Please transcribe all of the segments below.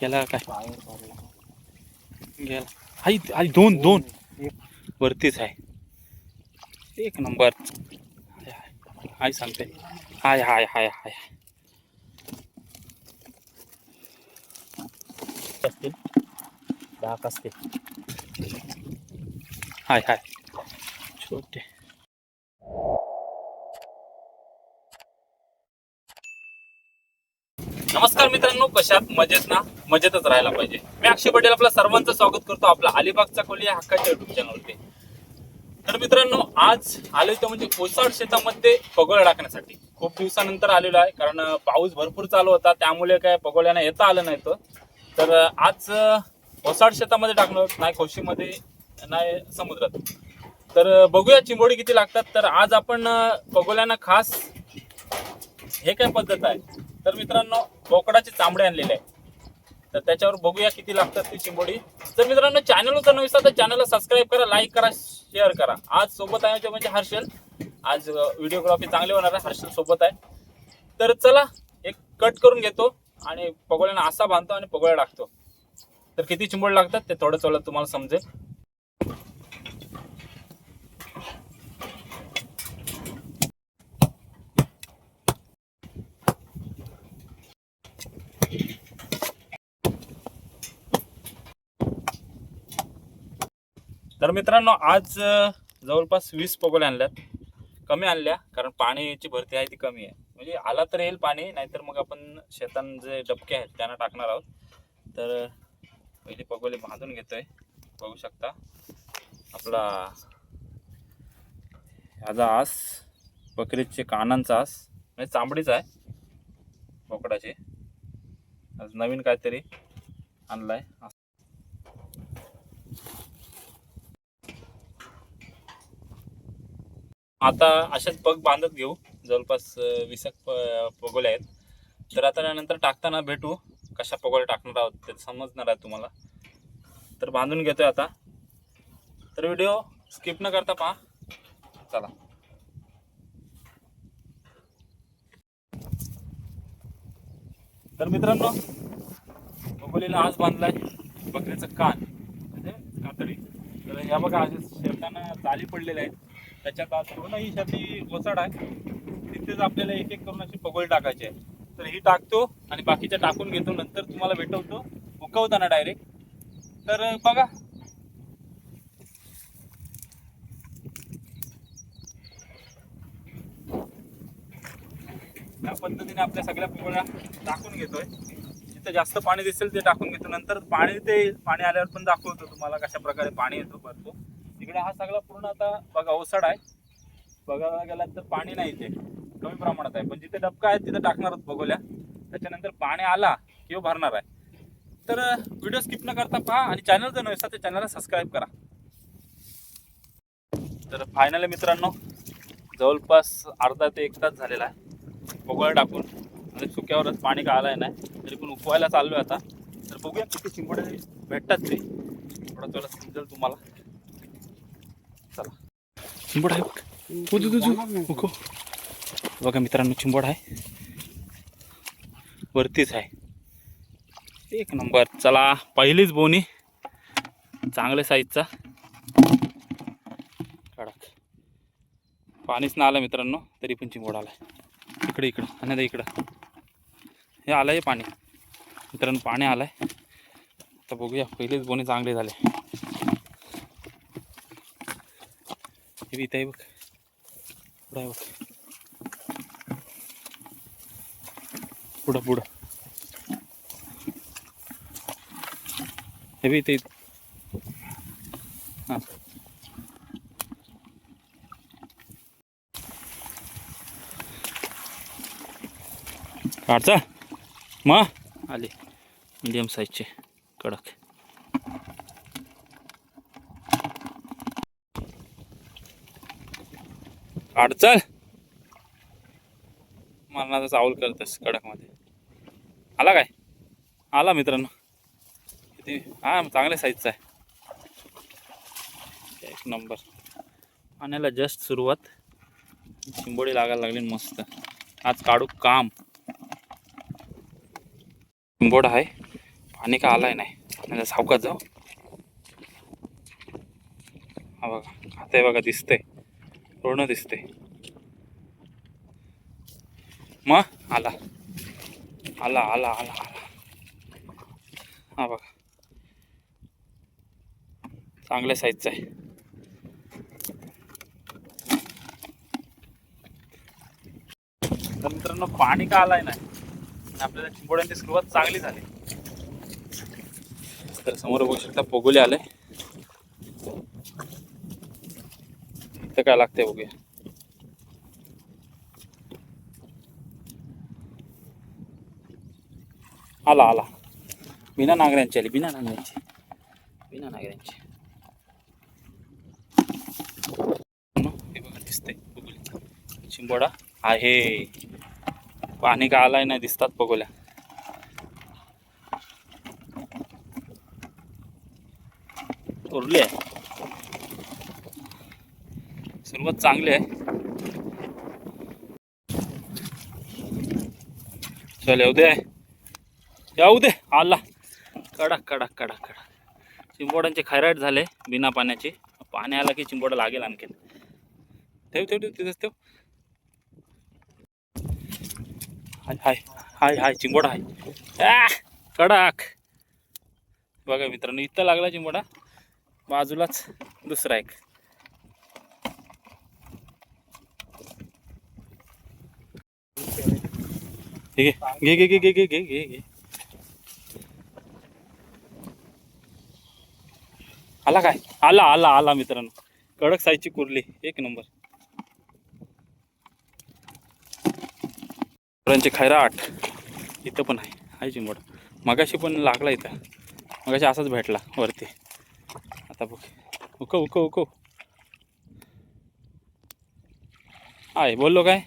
गेला काय गेला. आई आई दोन दोन वरतीच आहे. एक नंबर. हाय सांगते. हाय हाय हाय हाय असतील 10 असतील. हाय हाय छोटे. नमस्कार मित्रांनो, कशात मजेत ना? मजेतच राहायला पाहिजे. मी अक्षय पटेल आपल्या सर्वांचं स्वागत करतो आपला अलिबागचा कोली या हक्काच्या युट्यूब चॅनलवरती. तर मित्रांनो, आज आलोय तर म्हणजे ओसाड शेतामध्ये पगोळा टाकण्यासाठी. खूप दिवसानंतर आलेलो आहे, कारण पाऊस भरपूर चालू होता, त्यामुळे काय पगोळ्याने येता आलं नाही. तर आज ओसाड शेतामध्ये टाकणार, नाही खोशीमध्ये नाही समुद्रात. तर बघूया चिंबोडी किती लागतात. तर आज आपण पगोळ्यांना खास हे काय पद्धत आहे. तर मित्रांनो, बोकडाचे चांबडे आणलेले आहे, तर त्याच्यावर बघूया किती लागतात ती चिंबोडी. जर मित्रांनो चॅनलवर तर नवीन तर चॅनलला सबस्क्राईब करा, लाईक करा, शेअर करा. आज सोबत आहे म्हणजे हर्षल. आज व्हिडिओग्राफी चांगली होणार आहे, हर्षल सोबत आहे. तर चला एक कट करून घेतो आणि पगोळ्यांना असा बांधतो आणि पगोळ्या टाकतो. तर किती चिंबोडी लागतात ते थोडं थोडं तुम्हाला समजेल. तर मित्रांनो, आज जवळपास 20 पगोल्या आणल्यात. कमी आणल्या कारण पाण्याची भरती आहे ती कमी आहे. म्हणजे आला तर येईल पाणी, नाहीतर मग आपण शेतान जे डबके आहेत त्यांना टाकणार आहोत. तर पहिले पगोले बांधून घेतोय. बघू शकता आपला ह्याचा आस, बकरीचे कानांचा आस म्हणजे चांबडीचा आहे बोकडाचे. आज नवीन काहीतरी आणलाय. आता अशाच पग बांधत घेऊ. जवळपास 20 पगोले आहेत. तर आता नंतर टाकताना भेटू, कशा पगोले टाकणार आहोत ते समजणार आहे तुम्हाला. तर बांधून घेतोय आता. तर व्हिडिओ स्किप न करता पहा. चला. तर मित्रांनो, पगोलीला आज बांधलाय बकरीचं कान म्हणजे कातडी. तर ह्या बघा असे शेताना चाली पडलेल्या आहेत. त्याच्यात आज पूर्ण ही शेती ओसाड आहे. तिथेच आपल्याला एक एक करून अशी पगोली टाकायची आहे. तर ही टाकतो आणि बाकीच्या टाकून घेतो. नंतर तुम्हाला भेटवतो उकवताना डायरेक्ट. तर बघा. या पद्धतीने आपल्या सगळ्या पगोळ्या टाकून घेतोय. जिथे जास्त पाणी दिसेल ते टाकून घेतो. नंतर पाणी आल्यावर पण दाखवतो तुम्हाला कशा प्रकारे पाणी येतो भरतो. इकडे हा सगळा पूर्ण आता बघा ओसाड आहे. बघायला गेला तर पाणी नाही, इथे कमी प्रमाणात आहे. पण जिथे डबका आहे तिथे टाकणार आहोत पगोल्या. त्याच्यानंतर पाणी आला किंवा भरणार आहे. तर व्हिडिओ स्किप न करता पहा आणि चॅनल जर नसेल तर चॅनलला सबस्क्राईब करा. तर फायनली मित्रांनो, जवळपास अर्धा ते 1 तास झालेला आहे पगोळा टाकून. आणि सुक्यावरच पाणी का आलाय नाही, तरी पण उकवायला चाललोय आता. तर बघूया किती चिंबोडे भेटतात ते, थोडं थोडं समजेल तुम्हाला. चला. चिंबोड आहे बघ. बघा मित्रांनो, चिंबोड आहे वरतीच आहे. एक नंबर. चला, पहिलीच बोनी चांगल्या साईजचा कडक. पाणीच ना आलं मित्रांनो, तरी पण चिंबोड आलाय. इकडं आणि इकडं हे आलंय पाणी. मित्रांनो पाणी आलंय. आता बघूया, पहिलेच बोनी चांगले झाले. हे इथं आहे बघ, पुढं आहे बघ, पुढं हे बी इथे. हां, काढचा मग आले मीडियम साईजचे कडक. अडचण मरणाचा चावल करतस कडकमध्ये. आला काय? आला मित्रांनो. किती? हा, चांगल्या साईजचा आहे. एक नंबर. पाण्याला जस्ट सुरुवात, चिंबोडी लागायला लागली मस्त. आज काढू काम. चिंबोड आहे पाणी का आलाय नाही, सावकाश जाऊ. हा बघा, आता बघा दिसतंय, पूर्ण दिसतंय. मग आला आला आला आला आला. हा बघा, चांगल्या साईजचा आहे. तर मित्रांनो, पाणी का आलाय नाही, आपल्याला चिंबोड्यांची सुरुवात चांगली झाली. तर समोर बघू शकता पोगोले आले. इथं काय लागतंय बघूया. आला आला, बिना नांगऱ्यांची आली, बिना नांगऱ्यांची. हे बघा दिसतंय पोगोले, चिंबोडा आहे. पाणी का आलाय नाही, दिसतात पोगोल्या. उरली आहे, सुरुवात चांगली आहे. चल येऊ दे, येऊ दे. आला, कडक कडक कडक कडक. चिंबोड्यांचे खैराट झाले बिना पाण्याचे. पाणी आला की चिंबोडा लागेल आणखीन. ठेव ठेव ठेव, तिथेच ठेव. हाय हाय हाय हाय, चिंबोडा आहे. कडक. बघा मित्रांनो, इथं लागला चिंबोडा, बाजूलाच दुसरा एक. घे घे घे घे घे घे घे घे घे. आला काय? आला आला आला मित्रांनो, कडक साईजची कुर्ली, एक नंबर. चिंबोड्यांचे खैराट इथं पण आहे चिंबोडा. मगाशी पण लागला इथं, मगाशी असाच भेटला वरती. आता बघ, उकव उकव उकव. आहे बोललो काय,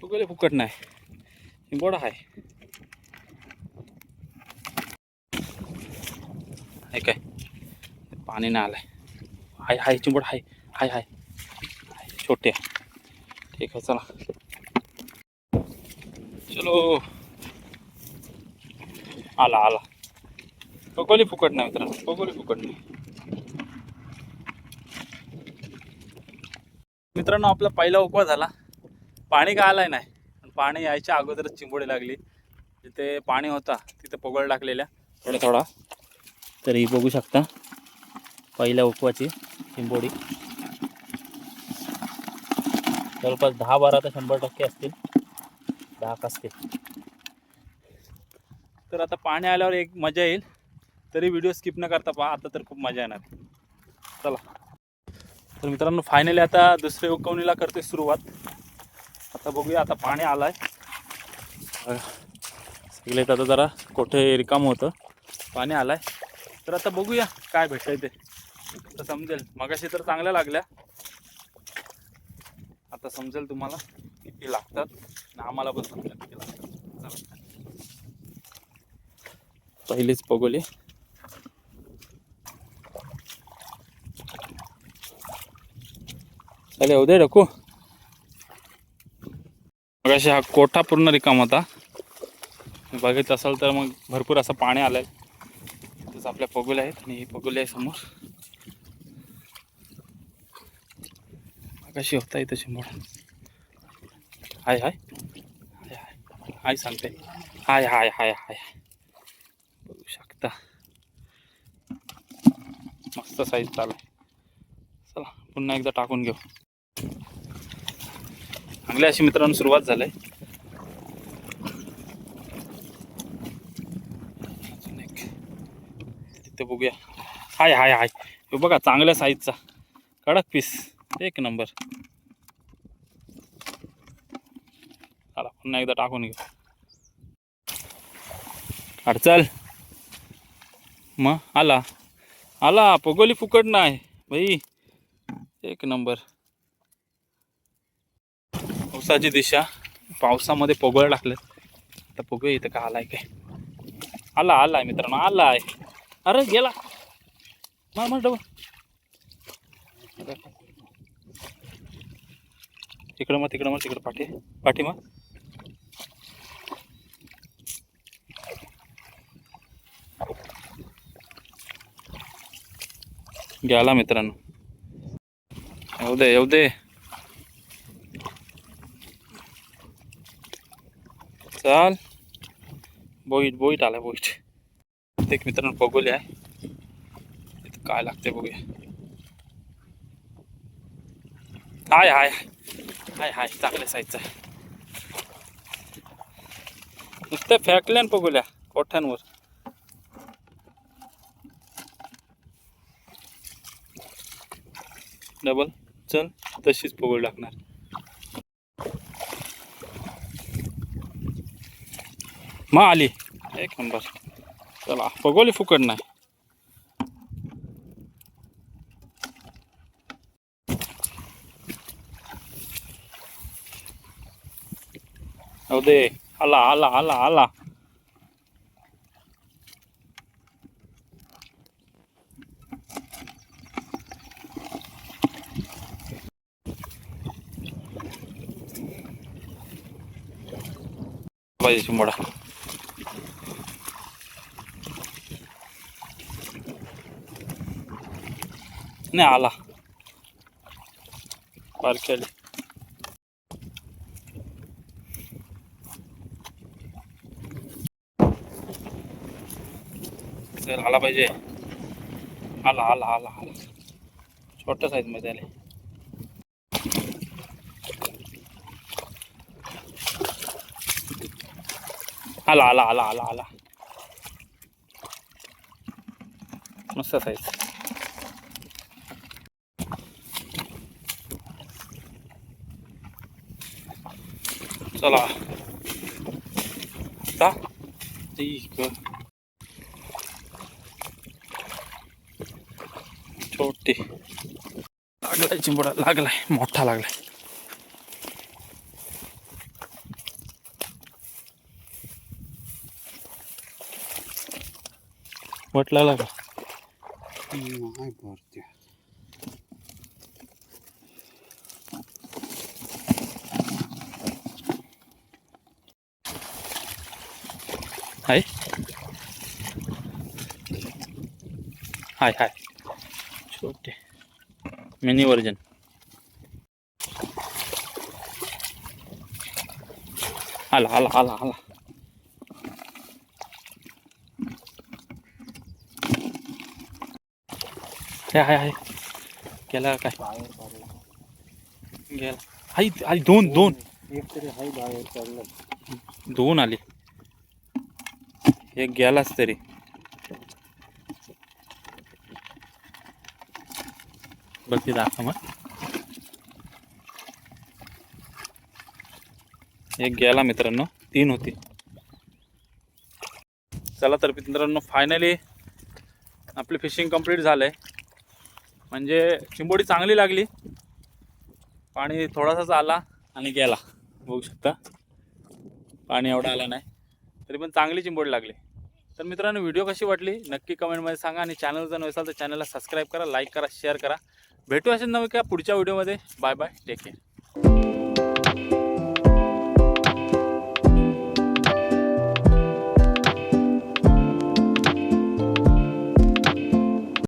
उकवले फुकट नाही, चिंबोडा आहे. आहे काय, पाणी नाही आलंय. हाय हाय चिंबोडा, हाय हाय हाय, छोटे. ठीक आहे, चला चलो. आला आला, पकोली फुकट नाही मित्रांनो, पकोली फुकट नाही. मित्रांनो, आपला पहिला उपवास झाला. पाणी का आलाय नाही, पण पाणी यायच्या अगोदरच चिंबोडी लागली. जिथे पाणी होता तिथे पगोळ टाकलेल्या थोडा थोडा. तर ही बघू शकता पहिल्या उपवाची चिंबोडी. जवळपास 10-12 तर 100% असतील, 10 असतील. तर आता पाणी आल्यावर एक मजा येईल. तरी व्हिडिओ स्किप न करता पहा, आता तर खूप मजा येणार. चला. तर मित्रांनो, फायनली आता दुसऱ्या उकवणीला करतोय सुरुवात. आता बघूया, आता पाणी आलाय सगळे. आता जरा कोठे रिकाम होतं, पाणी आलाय. तर आता बघूया काय भेटतंय ते, तर समजेल. मगाशी तर चांगल्या लागल्या, आता समजेल तुम्हाला किती लागतात आणि आम्हाला पण समजेल किती लागतात. पहिलीच पगोली. चले उद्या ढकू. मगाशी हा कोठा पूर्ण रिकाम होता, बघितलं असेल तर. मग भरपूर असं पाणी आलंय. तसं आपल्या पगोल्या आहेत आणि ही पगोली आहे समोर. कशी होता इथं चिंबोडा. हाय हाय हाय हाय हाय सांगते, हाय हाय हाय हाय. बघू शकता, मस्त साईज चालू आहे. चला पुन्हा एकदा टाकून घेऊ. चांगली अशी मित्रांनो सुरुवात झाली. अजून एक तिथे बघूया. हाय हाय हाय, हे बघा चांगल्या साईजचा कडक पीस, एक नंबर. चला पुन्हा एकदा टाकून घेऊ. अडचल मग आला आला, पगोली फुकट नाही भाई, एक नंबर. पावसाची दिशा, पावसामध्ये पगोळ टाकलं. आता बघूया इथं का आलाय काय. आला आलाय मित्रांनो, आलाय. अरे गेला, मग डबल तिकडं, मग तिकडं, मग तिकडं पाठी पाठी. मग गेला मित्रांनो. येऊ दे चाल. बोईट आला बोईट. एक मित्रांनो बघूया इथं काय लागते बघूया. हाय हाय हाय हाय चांगल्या साईजचा नुसतं फेकल्यान बघूया कोठ्यांवर. डबल चल तशीच पगोल टाकणार. मग आली एक नंबर. चला पगोली फुकट नाही. हो दे आला आला आला आला. पाहिजे चिंबोडा. नाही आला बारक्याला. चल आला पाहिजे. आला आला आला आला. छोट्या साईज मध्ये आले. आला आला आला आला आला. मस्त साईज. चला ठीक. छोटी लागलाय चिंबोडा. लागलाय मोठा लागलाय. वट लागला का? नाही भरते. हाय हाय हाय. छोटे मिनी वर्जन. आला आला आला आला. हाय हाय हाय. गेला काय? गेला. हाय हाय. दोन एक तरी हाय बाहेर चाललं. दोन आले. एक गेलाच तरी. बघ ती दाखव मग. एक गेला मित्रांनो. 3 होती. चला तर मित्रांनो फायनली आपली फिशिंग कंप्लीट झालंय. म्हणजे चिंबोडी चांगली लागली. पाणी थोडासाच आला आणि गेला. बघू शकता पाणी एवढं आलं नाही तरी पण चांगली चिंबोडी लागली. तर मित्रांनो व्हिडिओ कशी वाटली नक्की कमेंटमध्ये सांगा. आणि चॅनल जर नसेल तर चॅनलला सबस्क्राईब करा, लाईक करा, शेअर करा. भेटू असेच नव्हे का पुढच्या व्हिडिओमध्ये. Bye bye. Take care.